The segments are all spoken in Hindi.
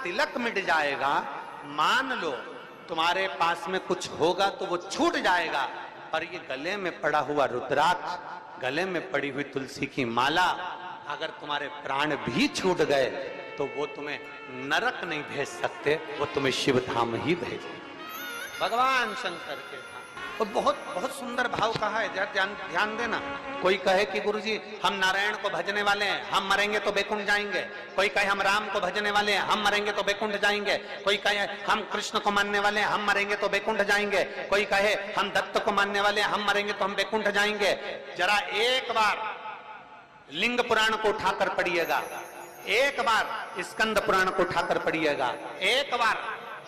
तिलक मिट जाएगा, मान लो तुम्हारे पास में कुछ होगा तो वो छूट जाएगा, पर ये गले में पड़ा हुआ रुद्राक्ष, गले में पड़ी हुई तुलसी की माला, अगर तुम्हारे प्राण भी छूट गए तो वो तुम्हें नरक नहीं भेज सकते, वो तुम्हें शिव धाम ही भेजे। भगवान शंकर के धाम। और बहुत बहुत सुंदर भाव कहा है, ध्यान देना। कोई कहे कि गुरुजी हम नारायण को भजने वाले हैं, हम मरेंगे तो बैकुंठ जाएंगे। कोई कहे हम राम को भजने वाले हैं, हम मरेंगे तो बैकुंठ जाएंगे। कोई कहे हम कृष्ण को मानने वाले हैं, हम मरेंगे तो बैकुंठ जाएंगे। कोई कहे हम दत्त को मानने वाले हैं, हम मरेंगे तो हम बैकुंठ जाएंगे। जरा एक बार लिंग पुराण को उठाकर पढ़िएगा, एक बार स्कंद पुराण को उठाकर पढ़िएगा, एक बार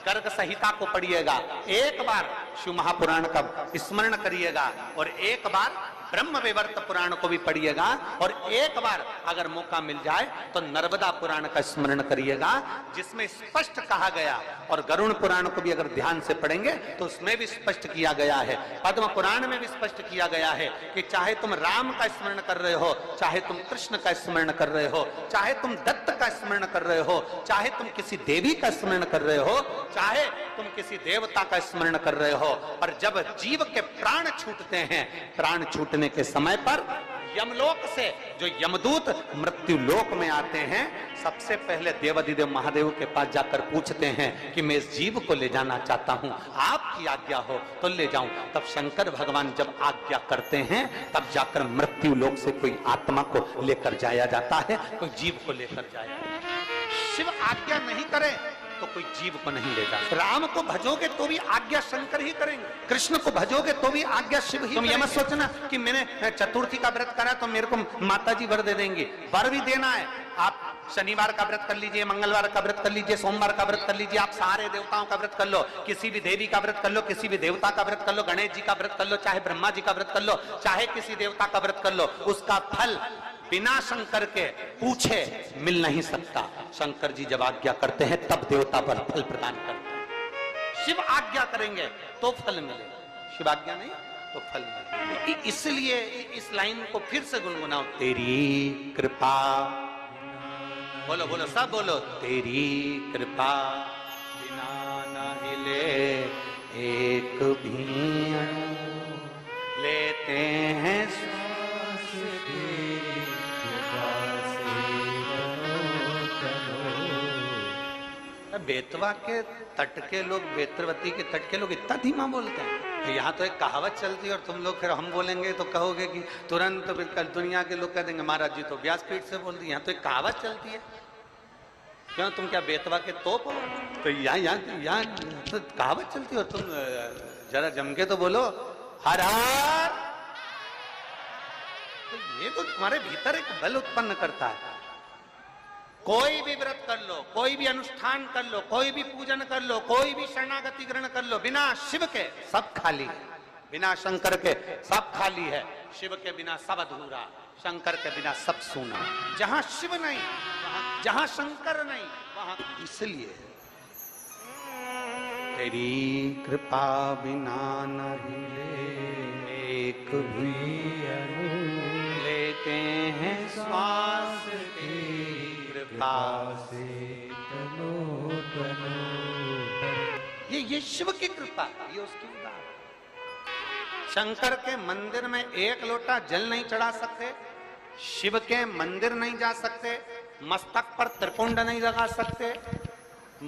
गर्ग संहिता को पढ़िएगा, एक बार शिव महापुराण का स्मरण करिएगा, और एक बार ब्रह्म वैवर्त पुराण को भी पढ़िएगा, और एक बार अगर मौका मिल जाए तो नर्मदा पुराण का स्मरण करिएगा, जिसमें स्पष्ट कहा गया, और गरुड़ पुराण को भी अगर ध्यान से पढ़ेंगे तो उसमें भी स्पष्ट किया गया है, पद्म पुराण में भी स्पष्ट किया गया है कि चाहे तुम राम का स्मरण कर रहे हो, चाहे तुम कृष्ण का स्मरण कर रहे हो, चाहे तुम दत्त का स्मरण कर रहे हो, चाहे तुम किसी देवी का स्मरण कर रहे हो, चाहे तुम किसी देवता का स्मरण कर रहे हो, पर जब जीव के प्राण छूटते हैं, प्राण छूटने के समय पर यमलोक से जो यमदूत मृत्यु लोक में आते हैं, सबसे पहले देवाधिदेव महादेव के पास जाकर पूछते हैं कि मैं इस जीव को ले जाना चाहता हूं, आपकी आज्ञा हो तो ले जाऊं। तब शंकर भगवान जब आज्ञा करते हैं, तब जाकर मृत्यु लोक से कोई आत्मा को लेकर जाया जाता है, कोई जीव को लेकर जाया जाता है। शिव आज्ञा नहीं करे तो कोई जीव को नहीं ले जा। राम को भजोगे तो भी आज्ञा शंकर ही करेंगे, कृष्ण को भजोगे तो भी आज्ञा शिव ही। तुम ये मत सोचना कि मैंने चतुर्थी का व्रत करा तो मेरे को माता जी वर दे देंगे, वर भी देना है। आप शनिवार का व्रत कर लीजिए, मंगलवार का व्रत कर लीजिए, सोमवार का व्रत कर लीजिए, आप सारे देवताओं का व्रत कर लो, किसी भी देवी का व्रत कर लो, किसी भी देवता का व्रत कर लो, गणेश जी का व्रत कर लो, चाहे ब्रह्मा जी का व्रत कर लो, चाहे किसी देवता का व्रत कर लो, उसका फल बिना शंकर के पूछे मिल नहीं सकता। शंकर जी जब आज्ञा करते हैं तब देवता पर फल प्रदान करते हैं। शिव आज्ञा करेंगे तो फल मिलेगा, शिव आज्ञा नहीं तो फल मिलेगा। इसलिए इस लाइन को फिर से गुनगुनाओ, तेरी कृपा, बोलो बोलो सब बोलो, तेरी कृपा बिना न हिले एक भी अणु, लेते हैं बेतवा के तट के लोग, बेतरवती के तट के लोग इतना धीमा बोलते हैं। तो यहाँ तो एक कहावत चलती है और तुम लोग फिर हम बोलेंगे तो कहोगे कि तुरंत तो दुनिया के लोग कह देंगे महाराज जी तो व्यासपीठ से बोल दी। यहाँ तो एक कहावत चलती है, क्यों तुम क्या बेतवा के तोप हो? तो यहाँ तो कहावत चलती है और तुम जरा जम के तो बोलो हर हर। तो ये तो तुम्हारे भीतर एक बल उत्पन्न करता है। कोई भी व्रत कर लो, कोई भी अनुष्ठान कर लो, कोई भी पूजन कर लो, कोई भी शरणागति ग्रहण कर लो, बिना शिव के सब खाली है, बिना शंकर के सब खाली है, शिव के बिना सब अधूरा, शंकर के बिना सब सूना। जहां शिव नहीं, जहां शंकर नहीं, वहां इसलिए तेरी कृपा बिना नहीं एक भी अणु, लेते हैं श्वास की कृपा से तनो तनो। ये शिव की कृपा, ये उसकी उदाहरण। शंकर के मंदिर में एक लोटा जल नहीं चढ़ा सकते, शिव के मंदिर नहीं जा सकते, मस्तक पर त्रिपुंड नहीं लगा सकते।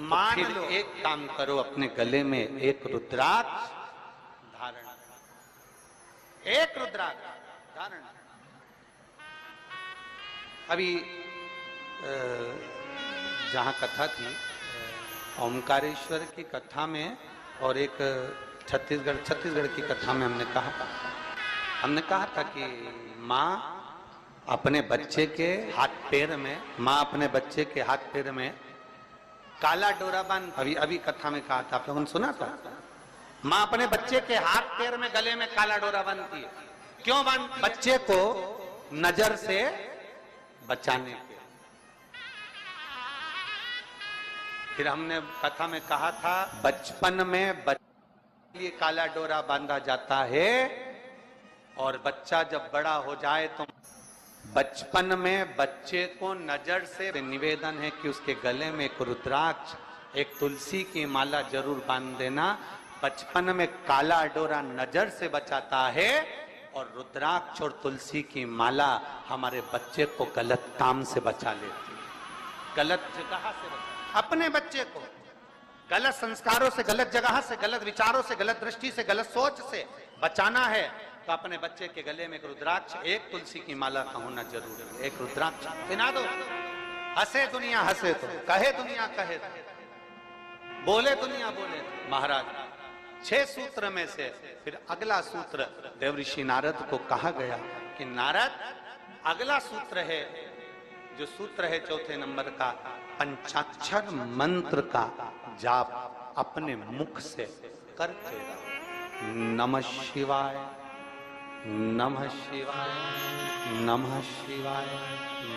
मान लो एक काम करो, अपने गले में एक रुद्राक्ष धारण, एक रुद्राक्ष धारण। अभी जहाँ कथा थी ओमकारेश्वर की कथा में, और एक छत्तीसगढ़ की कथा में हमने कहा था कि माँ अपने बच्चे के हाथ पैर में, माँ अपने बच्चे के हाथ पैर में काला डोरा बांध, अभी कथा में कहा था, आप लोगों ने सुना था। माँ अपने बच्चे के हाथ पैर में गले में काला डोरा बांधती है। क्यों बांधती है? बच्चे को नजर से बचाने के। फिर हमने कथा में कहा था बचपन में बच्चे के लिए काला डोरा बांधा जाता है, और बच्चा जब बड़ा हो जाए तो बचपन में बच्चे को नजर से निवेदन है कि उसके गले में एक रुद्राक्ष, एक तुलसी की माला जरूर बांध देना। बचपन में काला डोरा नजर से बचाता है और रुद्राक्ष और तुलसी की माला हमारे बच्चे को गलत काम से बचा लेती है, गलत जगह से बचा। अपने बच्चे को गलत संस्कारों से, गलत जगह से, गलत विचारों से, गलत दृष्टि से, गलत सोच से बचाना है तो अपने बच्चे के गले में एक रुद्राक्ष, एक तुलसी की माला का होना जरूरी है। एक रुद्राक्ष पहना दो। हंसे दुनिया हंसे तो, कहे दुनिया कहे तो, बोले दुनिया बोले तो। महाराज 6 सूत्र में से फिर अगला सूत्र देवऋषि नारद को कहा गया कि नारद अगला सूत्र है, जो सूत्र है 4थे नंबर का, पंचाक्षर मंत्र का जाप अपने मुख से करते रहो। नमः शिवाय, नमः शिवाय, नमः शिवाय,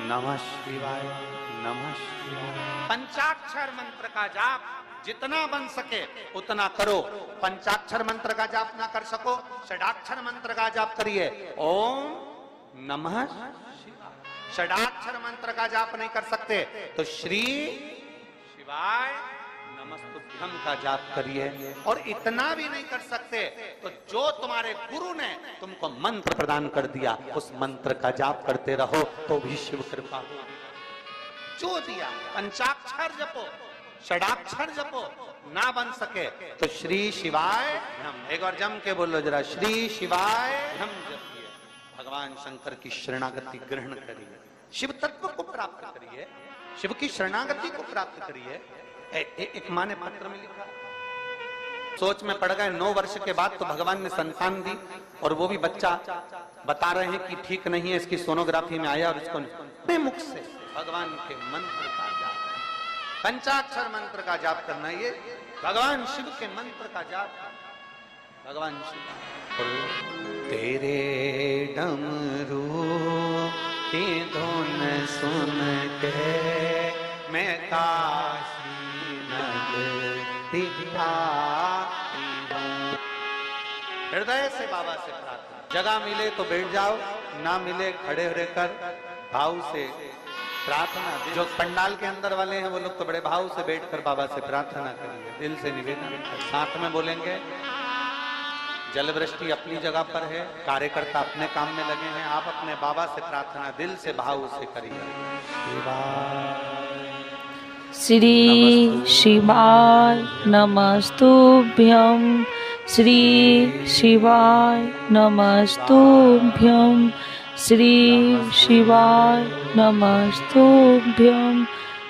नमः शिवाय, नमः शिवाय। पंचाक्षर मंत्र का जाप जितना बन सके उतना करो। पंचाक्षर मंत्र का जाप ना कर सको, षडाक्षर मंत्र का जाप करिए। ओम नमः शिवाय। षडाक्षर मंत्र का जाप नहीं कर सकते तो श्री शिवाय नमस्तुभ्यम का जाप करिए। और इतना भी नहीं कर सकते तो जो तुम्हारे गुरु ने तुमको मंत्र प्रदान कर दिया उस मंत्र का जाप करते रहो तो भी शिव कृपा होगी। जो दिया पंचाक्षर जपो, षडाक्षर जपो, ना बन सके तो श्री शिवाय हम, एक बार जम के बोलो जरा, श्री शिवाय हम जपिए। भगवान शंकर की शरणागति ग्रहण करिए, शिव तत्व को प्राप्त करिए, शिव की शरणागति को प्राप्त करिए। एक माँ ने पत्र में लिखा, सोच में पड़ गए 9 वर्ष के बाद तो भगवान ने संतान दी और वो भी बच्चा बता रहे हैं कि ठीक नहीं है, इसकी सोनोग्राफी में आया और इसको अपने मुख से भगवान के मंत्र का जाप, पंचाक्षर मंत्र का जाप करना, ये भगवान शिव के मंत्र का जाप। भगवान शिव तेरे डमरू की धुन सुन के मैं काशी हृदय से बाबा से प्रार्थना। जगह मिले तो बैठ जाओ, ना मिले खड़े रहकर भाव से प्रार्थना। जो पंडाल के अंदर वाले हैं वो लोग तो बड़े भाव से बैठकर बाबा से प्रार्थना करेंगे, दिल से निवेदन। साथ में बोलेंगे, जल वृष्टि अपनी जगह पर है, कार्यकर्ता अपने काम में लगे हैं, आप अपने बाबा से प्रार्थना दिल से भाव से करिए। श्री शिवाय नमस्तुभ्यं, श्री शिवाय नमस्तुभ्यं, श्री शिवाय नमस्तुभ्यं,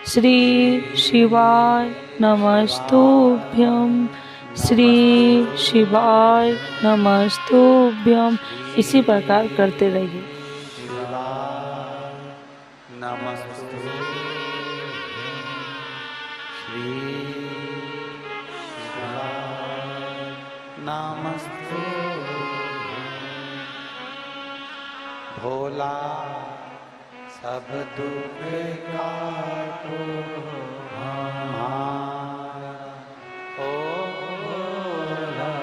श्री शिवाय नमस्तुभ्यं, श्री शिवाय नमस्तुभ्यं। इसी प्रकार करते रहिए। नमस्ते भोला सब दुख काटो हमारा, ओ भोला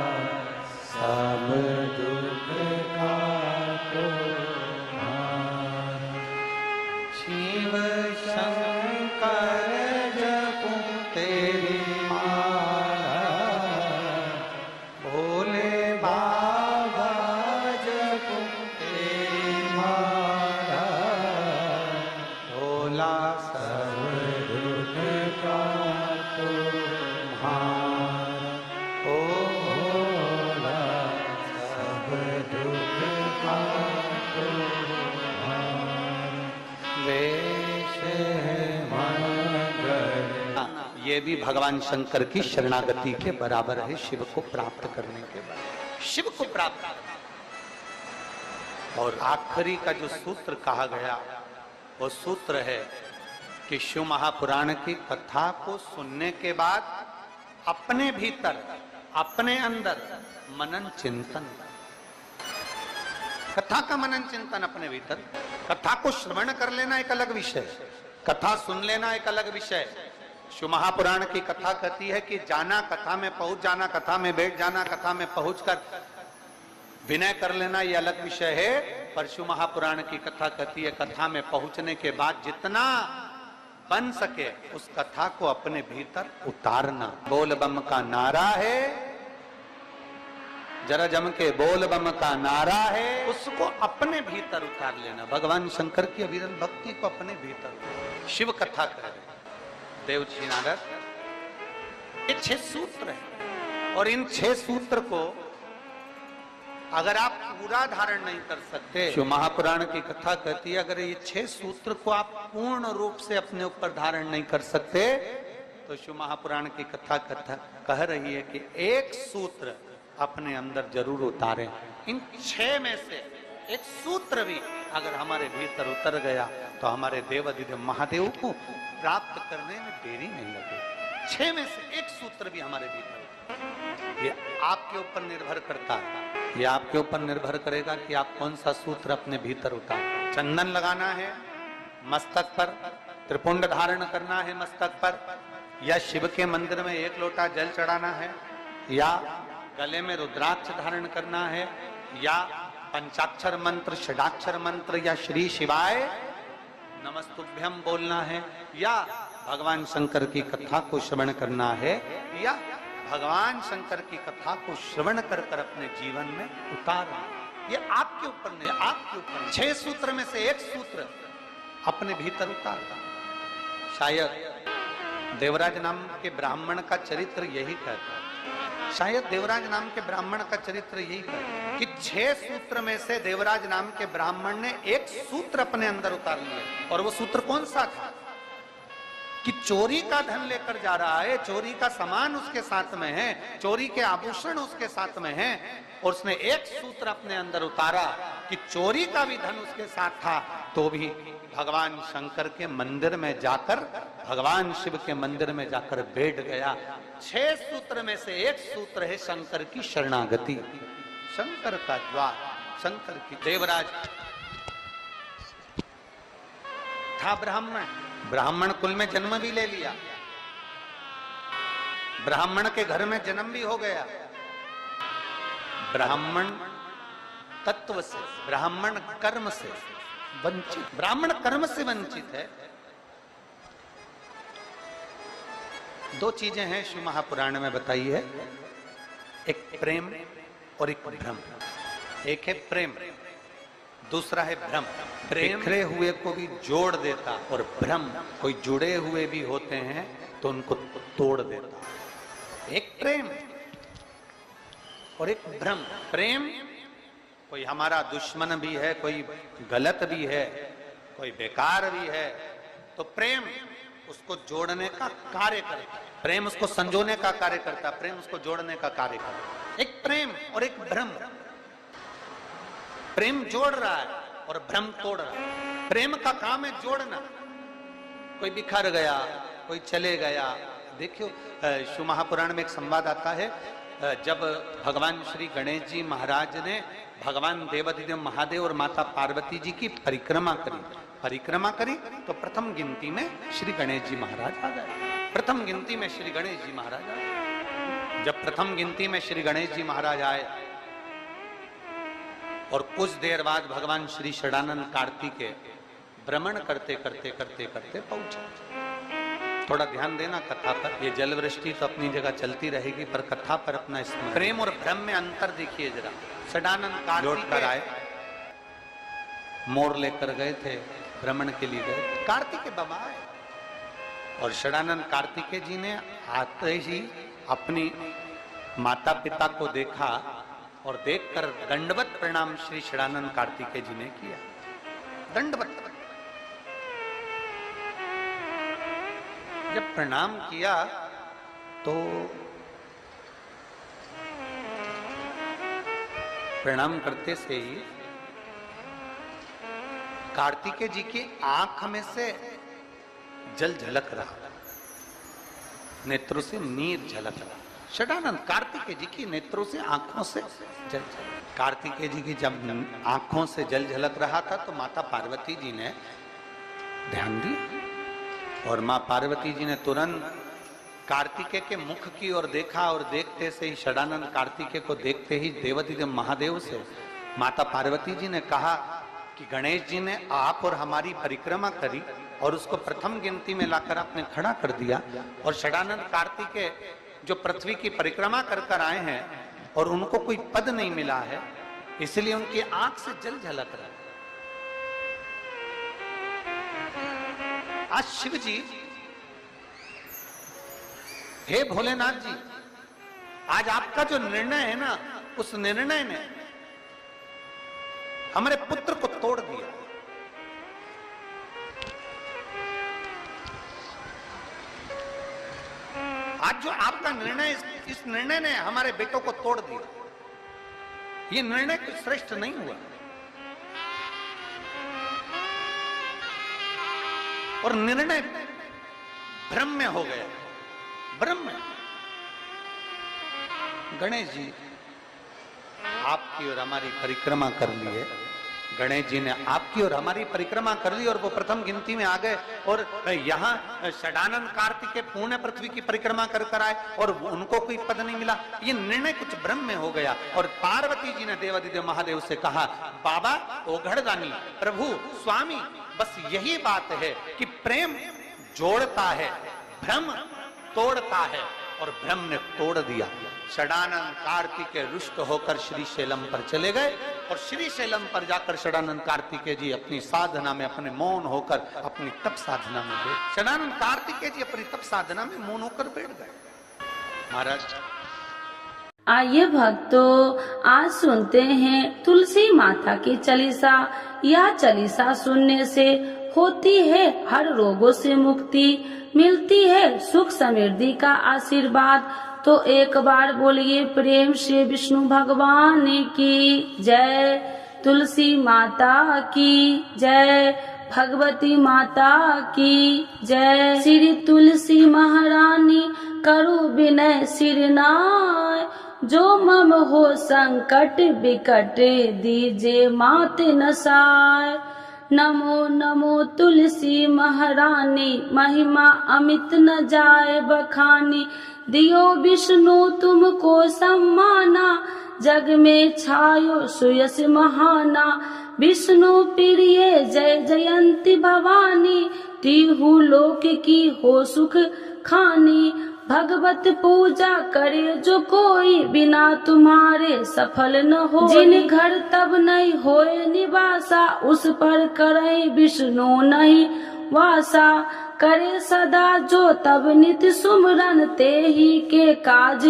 सब दुख काटो हमारा। शिव शंकर जपो तेरी ये भी भगवान शंकर की शरणागति के बराबर है, शिव को प्राप्त करने के बराबर, शिव को प्राप्त करना। और आखिरी का जो सूत्र कहा गया वो सूत्र है कि शिव महापुराण की कथा को सुनने के बाद अपने भीतर, अपने अंदर मनन चिंतन, कथा का मनन चिंतन अपने भीतर। कथा को श्रवण कर लेना एक अलग विषय, कथा सुन लेना एक अलग विषय। शिव महापुराण की कथा कहती है कि जाना, कथा में पहुंच जाना, कथा में बैठ जाना, कथा में पहुंचकर विनय कर लेना, ये अलग विषय है। परशु महापुराण की कथा कहती है, कथा में पहुंचने के बाद जितना बन सके उस कथा को अपने भीतर उतारना। बोल बम का नारा है, जरा जम के बोल बम का नारा है, उसको अपने भीतर उतार लेना। भगवान शंकर की अविरल भक्ति को अपने भीतर। शिव कथा कह रहे देवजी नारद, ये 6 सूत्र है और इन 6 सूत्र को अगर आप पूरा धारण नहीं कर सकते, शिव महापुराण की कथा कहती है अगर ये 6 सूत्र को आप पूर्ण रूप से अपने ऊपर धारण नहीं कर सकते तो शिव महापुराण की कथा कह रही है कि एक सूत्र अपने अंदर जरूर उतारें। इन 6 में से एक सूत्र भी अगर हमारे भीतर उतर गया तो हमारे देवाधिदेव महादेव को प्राप्त करने में देरी नहीं लगेगी। 6 में से एक सूत्र भी हमारे भीतर, ये आपके ऊपर निर्भर करता है। ये आपके ऊपर निर्भर करेगा कि आप कौन सा सूत्र अपने भीतर उतार। चंदन लगाना है मस्तक पर, त्रिपुंड धारण करना है मस्तक पर, या शिव के मंदिर में 1 लोटा जल चढ़ाना है, या गले में रुद्राक्ष धारण करना है, या पंचाक्षर मंत्र, षडाक्षर मंत्र, या श्री शिवाय नमस्तुभ्यम बोलना है, या भगवान शंकर की कथा को श्रवण करना है, या भगवान शंकर की कथा को श्रवण कर कर अपने जीवन में उतारना। ये आपके ऊपर नहीं, आपके ऊपर। 6 सूत्र में से एक सूत्र अपने भीतर उतारना। शायद देवराज नाम के ब्राह्मण का चरित्र यही कहता है, शायद देवराज नाम के ब्राह्मण का चरित्र यही कहता है कि 6 सूत्र में से देवराज नाम के ब्राह्मण ने एक सूत्र अपने अंदर उतार लिया। और वो सूत्र कौन सा था कि चोरी का धन लेकर जा रहा है, चोरी का सामान उसके साथ में है, चोरी के आभूषण उसके साथ में है, और उसने एक सूत्र अपने अंदर उतारा कि चोरी का भी धन उसके साथ था तो भी भगवान शंकर के मंदिर में जाकर, भगवान शिव के मंदिर में जाकर बैठ गया। 6 सूत्र में से एक सूत्र है शंकर की शरणागति, शंकर का द्वार, शंकर की। देवराज था ब्राह्मण, ब्राह्मण कुल में जन्म भी ले लिया, ब्राह्मण के घर में जन्म भी हो गया, ब्राह्मण तत्व से, ब्राह्मण कर्म से वंचित, ब्राह्मण कर्म से वंचित है। 2 चीजें हैं शिव महापुराण में बताई है, एक प्रेम और एक भ्रम। एक है प्रेम, दूसरा है भ्रम। प्रेम बिखरे हुए को भी जोड़ देता और भ्रम कोई जुड़े हुए भी होते हैं तो उनको तोड़ देता। एक प्रेम और एक भ्रम। प्रेम कोई हमारा दुश्मन भी है, कोई गलत भी है, कोई बेकार भी है, तो प्रेम उसको जोड़ने का कार्य करता है, प्रेम उसको संजोने का कार्य करता है, प्रेम उसको जोड़ने का कार्य करता है। एक प्रेम और एक भ्रम। प्रेम जोड़ रहा है और भ्रम तोड़ रहा है। प्रेम का काम है जोड़ना। कोई बिखर गया, कोई चले गया। देखियो शिव महापुराण में एक संवाद आता है, जब भगवान श्री गणेश जी महाराज ने भगवान देवाधिदेव महादेव और माता पार्वती जी की परिक्रमा करी तो प्रथम गिनती में श्री गणेश जी महाराज आ गए। प्रथम गिनती में श्री गणेश जी महाराज आए। जब प्रथम गिनती में श्री गणेश जी महाराज आए और कुछ देर बाद भगवान श्री षडानंद कार्तिकेय भ्रमण करते पहुंचे। थोड़ा ध्यान देना कथा पर, ये जल वृष्टि तो अपनी जगह चलती रहेगी पर कथा पर अपना स्मरण। प्रेम और भ्रम में अंतर देखिए जरा। षडानंद कार्तिकेय आए, मोर लेकर गए थे, भ्रमण के लिए गए, कार्तिकेय बाबा आए और षडानंद कार्तिकेय जी ने आते ही अपनी माता पिता को देखा और देखकर दंडवत प्रणाम श्री षडानंद कार्तिकेय जी ने किया। दंडवत जब प्रणाम किया तो प्रणाम करते से ही कार्तिकेय जी की आंख में से जल झलक रहा, नेत्रों से नीर झलक रहा। षडानंद कार्तिकेय जी की नेत्रों से, आंखों से जल झलक। कार्तिकेय जी की जब आंखों से जल झलक रहा था तो माता पार्वती जी ने ध्यान दिया और मां पार्वती जी ने तुरंत कार्तिकेय के मुख की ओर देखा और देखते से ही षडानंद कार्तिकेय को देखते ही देवाधिदेव महादेव से माता पार्वती जी ने कहा कि गणेश जी ने आप और हमारी परिक्रमा करी और उसको प्रथम गिनती में लाकर आपने खड़ा कर दिया, और षडानंद कार्तिकेय जो पृथ्वी की परिक्रमा कर कर आए हैं और उनको कोई पद नहीं मिला है, इसलिए उनकी आंख से जल झलक रहा है। आज शिव जी, हे भोलेनाथ जी, आज आपका जो निर्णय है ना, उस निर्णय ने हमारे पुत्र को तोड़ दिया। आज जो आपका निर्णय, इस निर्णय ने हमारे बेटों को तोड़ दिया। ये निर्णय कोई श्रेष्ठ नहीं हुआ, और निर्णय ब्रह्म हो गया। ब्रह्म गणेश जी आपकी और हमारी परिक्रमा कर ली है। गणेश जी ने आपकी और हमारी परिक्रमा कर ली और वो प्रथम गिनती में आ गए, और यहाँ षडानंद कार्तिकेय पूर्ण पृथ्वी की परिक्रमा कर कर आए और उनको कोई पद नहीं मिला। ये निर्णय कुछ ब्रह्म में हो गया। और पार्वती जी ने देवादिदेव महादेव से कहा, बाबा ओघड़दानी, प्रभु स्वामी, बस यही बात है कि प्रेम जोड़ता है, भ्रम तोड़ता है, और ब्रह्म ने तोड़ दिया। षडानंद कार्तिकेय रुष्ट होकर श्री शैलम पर चले गए, और श्री शैलम पर जाकर षडानंद कार्तिकेय जी अपनी साधना में, अपने मौन होकर अपनी तप साधना में बैठ, षडानंद कार्तिकेय जी अपनी तप साधना में मौन होकर बैठ गए। महाराज, आइए भक्तों, आज सुनते हैं तुलसी माता की चालीसा। यह चालीसा सुनने से होती है हर रोगों से मुक्ति, मिलती है सुख समृद्धि का आशीर्वाद। तो एक बार बोलिए प्रेम से विष्णु भगवान की जय, तुलसी माता की जय, भगवती माता की जय। श्री तुलसी महारानी करु विनय सिरनाय, जो मम हो संकट विकट दीजे मात नसाय। नमो नमो तुलसी महारानी, महिमा अमित न जाए बखानी। दियो विष्णु तुमको सम्माना, जग में छायो सुयस महाना। विष्णु प्रिय जय जयंती भवानी, तिहु लोक की हो सुख खानी। भगवत पूजा करे जो कोई, बिना तुम्हारे सफल न हो। जिन घर तब नहीं होए निवासा, उस पर करे विष्णु नहीं वासा। करे सदा जो तब नित्य सुमरन, ते ही के काज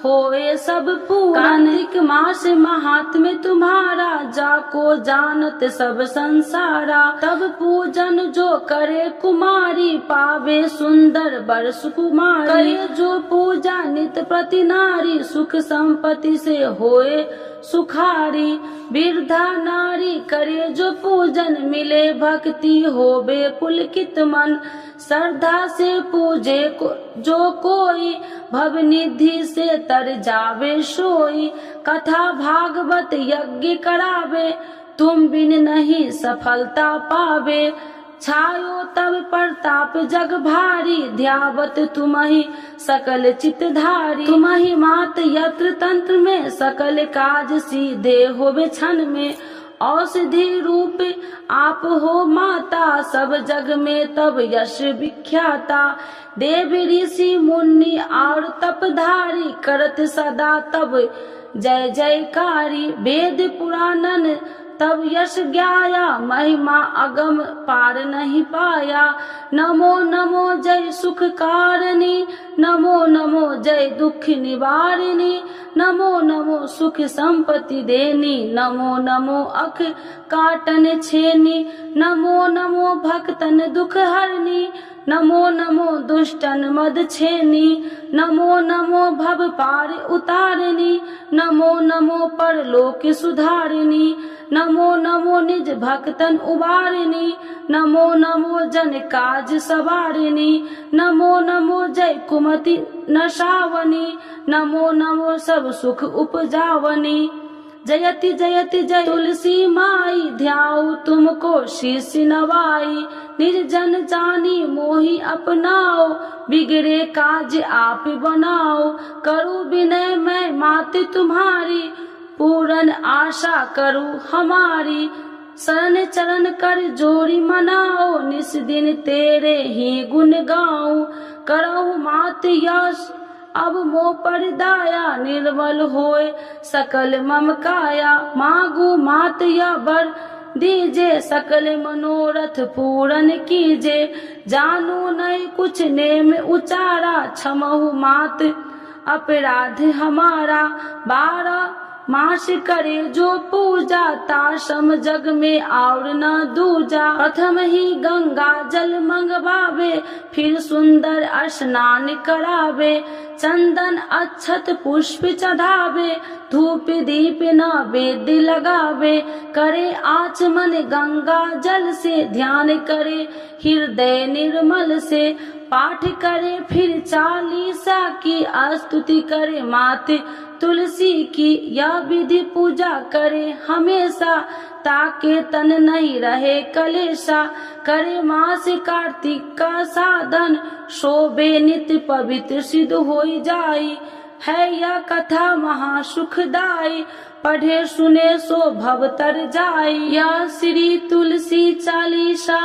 होए सब पूरन। कार्तिक मास महात्म्य तुम्हारा, जाको जानत सब संसारा। तब पूजन जो करे कुमारी, पावे सुंदर बर सुकुमारी। करे जो पूजा नित प्रति नारी, सुख संपत्ति से होए सुखारी। वृद्धा नारी करे जो पूजन, मिले भक्ति होवे पुलकित मन। श्रद्धा से पूजे जो कोई, भवनिधि से तर जावे सोई। कथा भागवत यज्ञ करावे, तुम बिन नहीं सफलता पावे। छायो तब प्रताप जग भारी, ध्यावत तुम्हि सकल चितधारी। तुम्हि मात यत्र तंत्र में, सकल काज सीधे होवे क्षण में। औषधि रूप आप हो माता, सब जग में तब यश विख्याता। देव ऋषि मुनि और तपधारी, करत सदा तब जय जयकारी। वेद पुराणन तब यश ज्ञाया, महिमा अगम पार नहीं पाया। नमो नमो जय सुख कारिणी, नमो नमो जय दुख निवारिणी। नमो नमो सुख संपत्ति देनी, नमो नमो अख काटन छेनी। नमो नमो भक्तन दुख हरनी, नमो नमो दुष्टन मद छेनी। नमो नमो भव पार उतारिणी, नमो नमो परलोक सुधारिणी। नमो नमो निज भक्तन उबारिणी, नमो नमो जन काज सवारिणी। नमो नमो जय कुमति नशावनी, नमो नमो सब सुख उपजावनी। जयति जयति जय तुलसी माई, ध्याऊ तुमको शीश नवाई। निर्जन जानी मोहि अपनाओ, बिगड़े काज आप बनाओ। करूँ विनय मैं मात तुम्हारी, पूरन आशा करूँ हमारी। शरण चरण कर जोड़ी मनाओ, निस दिन तेरे ही गुण गाऊं। करहु मात यश अब मोह पर दाया, निर्मल होए सकल मम काया। मांगू मात या बर दीजे, सकल मनोरथ पूरन कीजे। जानू नहीं कुछ नेम उचारा, क्षमहु मात अपराध हमारा। 12 मास करे जो पूजा, ताशम जग में और न दूजा। प्रथम ही गंगा जल मंगवावे, फिर सुंदर स्नान करावे। चंदन अक्षत पुष्प चढ़ावे, धूप दीप नैवेद्य लगावे। करे आचमन गंगा जल से, ध्यान करे हृदय निर्मल से। पाठ करे फिर 40 की, स्तुति करे माते तुलसी की। यह विधि पूजा करे हमेशा, ताके तन नहीं रहे कलेशा। करे मास कार्तिक का साधन, शोभे नित्य पवित्र सिद्ध होई जाई। है यह कथा महासुखदाई, पढ़े सुने सो भव तर जाई। यह श्री तुलसी चालीसा,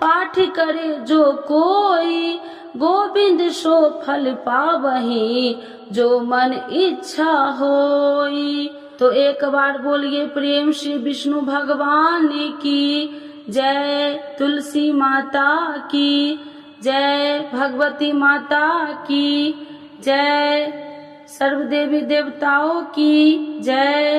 पाठ करे जो कोई। गोविंद सो फल पावही, जो मन इच्छा होई। तो एक बार बोलिए प्रेम से विष्णु भगवान की जय, तुलसी माता की जय, भगवती माता की जय, सर्व देवी देवताओं की जय।